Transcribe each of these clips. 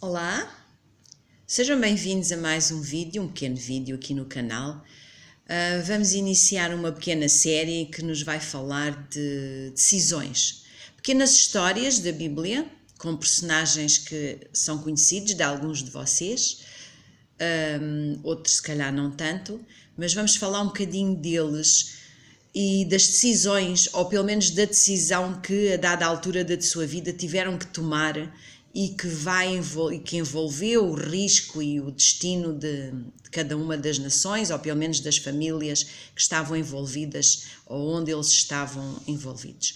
Olá, sejam bem-vindos a mais um vídeo, um pequeno vídeo aqui no canal. Vamos iniciar uma pequena série que nos vai falar de decisões. Pequenas histórias da Bíblia, com personagens que são conhecidos de alguns de vocês, outros se calhar não tanto, mas vamos falar um bocadinho deles e das decisões, ou pelo menos da decisão que a dada altura da sua vida tiveram que tomar e que envolveu o risco e o destino de cada uma das nações, ou pelo menos das famílias que estavam envolvidas ou onde eles estavam envolvidos.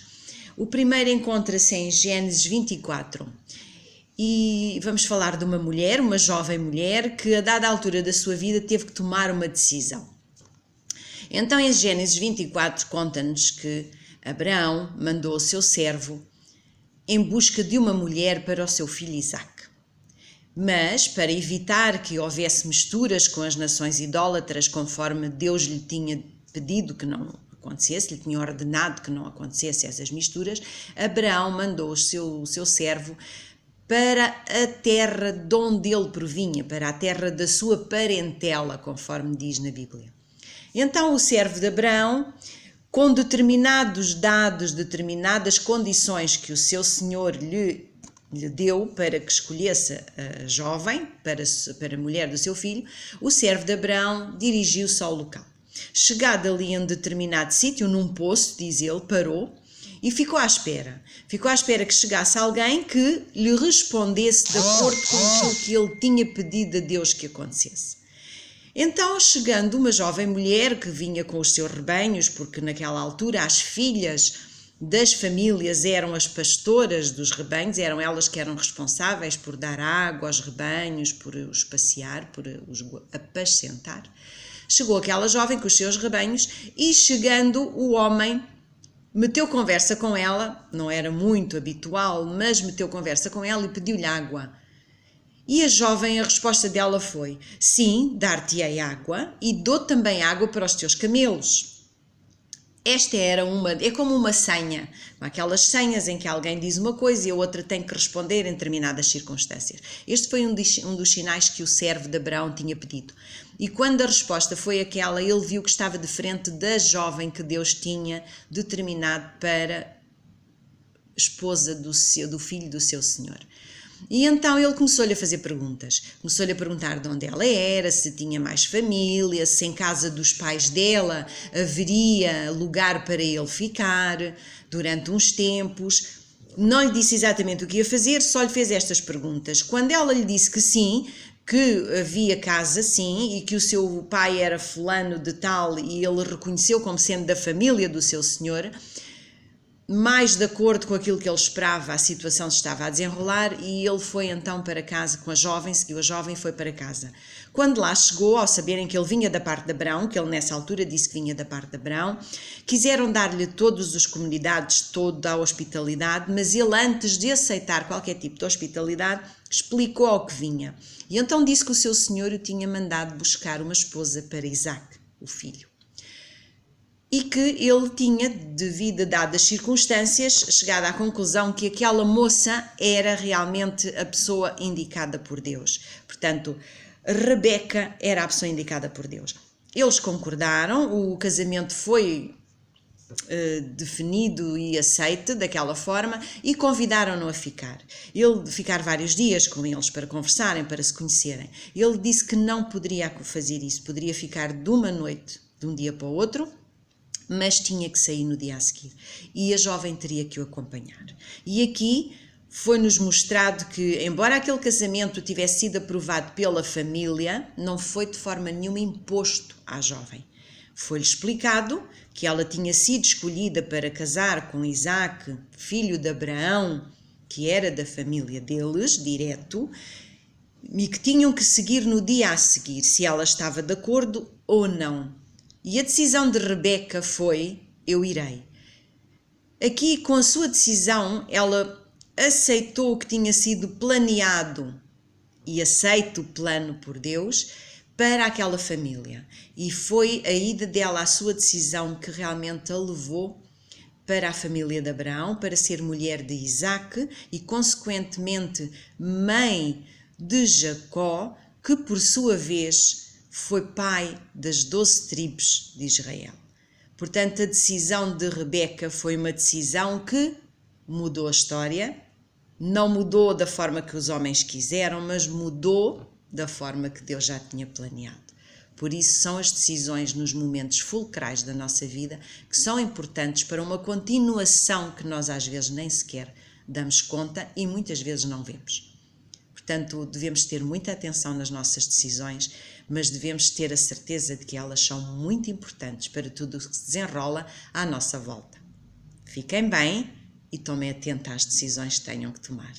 O primeiro encontra-se em Gênesis 24 e vamos falar de uma mulher, uma jovem mulher, que a dada altura da sua vida teve que tomar uma decisão. Então em Gênesis 24 conta-nos que Abraão mandou o seu servo em busca de uma mulher para o seu filho Isaque. Mas, para evitar que houvesse misturas com as nações idólatras, conforme Deus lhe tinha pedido que não acontecesse, lhe tinha ordenado que não acontecesse essas misturas, Abraão mandou o seu servo para a terra de onde ele provinha, para a terra da sua parentela, conforme diz na Bíblia. Então o servo de Abraão, com determinados dados, determinadas condições que o seu senhor lhe deu para que escolhesse a jovem, para a mulher do seu filho, o servo de Abraão dirigiu-se ao local. Chegado ali em um determinado sítio, num poço, diz ele, parou e ficou à espera. Ficou à espera que chegasse alguém que lhe respondesse de acordo com aquilo que ele tinha pedido a Deus que acontecesse. Então, chegando uma jovem mulher que vinha com os seus rebanhos, porque naquela altura as filhas das famílias eram as pastoras dos rebanhos, eram elas que eram responsáveis por dar água aos rebanhos, por os passear, por os apacentar. Chegou aquela jovem com os seus rebanhos e, chegando, o homem meteu conversa com ela, não era muito habitual, mas meteu conversa com ela e pediu-lhe água. E a jovem, a resposta dela foi: sim, dar-te-ei água e dou também água para os teus camelos. Esta é como uma senha, aquelas senhas em que alguém diz uma coisa e a outra tem que responder em determinadas circunstâncias. Este foi um dos sinais que o servo de Abraão tinha pedido. E quando a resposta foi aquela, ele viu que estava diferente da jovem que Deus tinha determinado para esposa do filho do seu senhor. E então ele começou-lhe a fazer perguntas, começou-lhe a perguntar de onde ela era, se tinha mais família, se em casa dos pais dela haveria lugar para ele ficar durante uns tempos. Não lhe disse exatamente o que ia fazer, só lhe fez estas perguntas. Quando ela lhe disse que sim, que havia casa sim, e que o seu pai era fulano de tal e ele reconheceu como sendo da família do seu senhor, mais de acordo com aquilo que ele esperava, a situação se estava a desenrolar e ele foi então para casa com a jovem, seguiu a jovem e foi para casa. Quando lá chegou, ao saberem que ele vinha da parte de Abraão, que ele nessa altura disse que vinha da parte de Abraão, quiseram dar-lhe todas as comunidades, toda a hospitalidade, mas ele, antes de aceitar qualquer tipo de hospitalidade, explicou ao que vinha. E então disse que o seu senhor o tinha mandado buscar uma esposa para Isaque, o filho. E que ele tinha, devido a dadas circunstâncias, chegado à conclusão que aquela moça era realmente a pessoa indicada por Deus. Portanto, Rebeca era a pessoa indicada por Deus. Eles concordaram, o casamento foi definido e aceite daquela forma e convidaram-no a ficar. Ele ficar vários dias com eles para conversarem, para se conhecerem. Ele disse que não poderia fazer isso, poderia ficar de uma noite, de um dia para o outro, mas tinha que sair no dia a seguir e a jovem teria que o acompanhar. E aqui foi-nos mostrado que, embora aquele casamento tivesse sido aprovado pela família, não foi de forma nenhuma imposto à jovem. Foi-lhe explicado que ela tinha sido escolhida para casar com Isaque, filho de Abraão, que era da família deles, direto, e que tinham que seguir no dia a seguir, se ela estava de acordo ou não. E a decisão de Rebeca foi: eu irei. Aqui, com a sua decisão, ela aceitou o que tinha sido planeado e aceita o plano por Deus para aquela família. E foi a ida dela à sua decisão que realmente a levou para a família de Abraão, para ser mulher de Isaque e, consequentemente, mãe de Jacó, que por sua vez foi pai das 12 tribos de Israel. Portanto, a decisão de Rebeca foi uma decisão que mudou a história, não mudou da forma que os homens quiseram, mas mudou da forma que Deus já tinha planeado. Por isso são as decisões nos momentos fulcrais da nossa vida que são importantes para uma continuação que nós às vezes nem sequer damos conta e muitas vezes não vemos. Portanto, devemos ter muita atenção nas nossas decisões, mas devemos ter a certeza de que elas são muito importantes para tudo o que se desenrola à nossa volta. Fiquem bem e tomem atento às decisões que tenham que tomar.